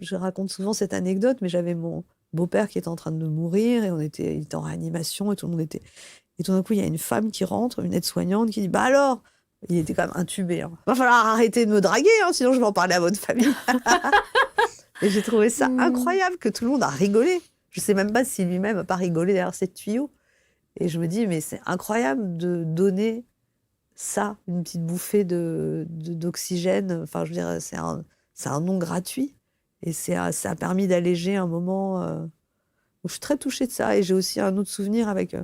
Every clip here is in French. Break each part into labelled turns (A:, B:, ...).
A: Je raconte souvent cette anecdote, mais j'avais mon beau-père qui était en train de mourir et il était en réanimation et tout le monde était... Et tout d'un coup, il y a une femme qui rentre, une aide-soignante, qui dit « Bah alors ?» Il était quand même intubé. Hein. « Va falloir arrêter de me draguer, hein, sinon je vais en parler à votre famille. » Et j'ai trouvé ça incroyable que tout le monde a rigolé. Je sais même pas si lui-même n'a pas rigolé derrière cette tuyau. Et je me dis, mais c'est incroyable de donner ça, une petite bouffée d'oxygène. Enfin, je veux dire, c'est un don gratuit. Et ça a permis d'alléger un moment où je suis très touchée de ça. Et j'ai aussi un autre souvenir avec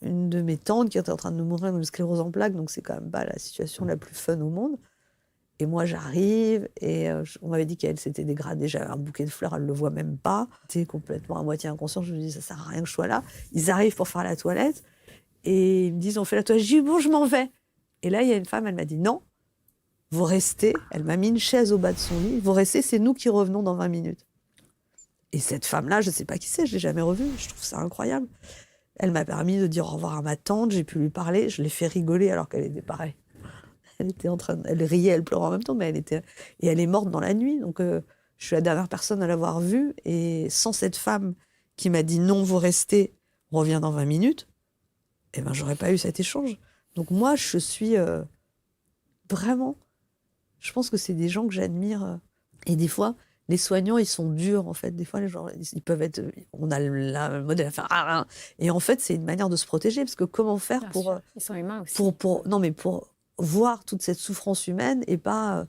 A: une de mes tantes qui était en train de mourir d'une sclérose en plaques. Donc, c'est quand même pas la situation la plus fun au monde. Et moi, j'arrive et on m'avait dit qu'elle s'était dégradée. J'avais un bouquet de fleurs, elle ne le voit même pas. J'étais complètement à moitié inconsciente. Je me dis, ça sert à rien que je sois là. Ils arrivent pour faire la toilette et ils me disent, on fait la toilette. Je dis, bon, je m'en vais. Et là, il y a une femme, elle m'a dit, non, vous restez. Elle m'a mis une chaise au bas de son lit. Vous restez, c'est nous qui revenons dans 20 minutes. Et cette femme-là, je ne sais pas qui c'est, je ne l'ai jamais revue. Je trouve ça incroyable. Elle m'a permis de dire au revoir à ma tante. J'ai pu lui parler. Je l'ai fait rigoler alors qu'elle était pareille. Elle riait, elle pleurait en même temps, mais et elle est morte dans la nuit. Donc, je suis la dernière personne à l'avoir vue. Et sans cette femme qui m'a dit non, vous restez, on revient dans 20 minutes, eh ben, j'aurais pas eu cet échange. Donc, moi, je suis vraiment, je pense que c'est des gens que j'admire. Et des fois, les soignants, ils sont durs, en fait. Des fois, les gens, ils peuvent être, on a le modèle à faire, ah, ah. Et en fait, c'est une manière de se protéger, parce que comment faire
B: Bien
A: pour,
B: sûr. Ils sont humains aussi.
A: non, mais pour voir toute cette souffrance humaine et pas...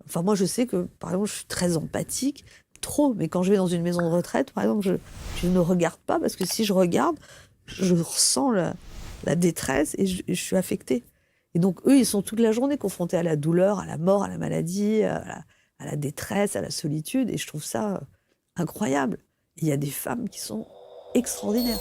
A: Enfin, moi, je sais que, par exemple, je suis très empathique, trop, mais quand je vais dans une maison de retraite, par exemple, je ne regarde pas, parce que si je regarde, je ressens la détresse et je suis affectée. Et donc, eux, ils sont toute la journée confrontés à la douleur, à la mort, à la maladie, à la détresse, à la solitude, et je trouve ça incroyable. Il y a des femmes qui sont extraordinaires.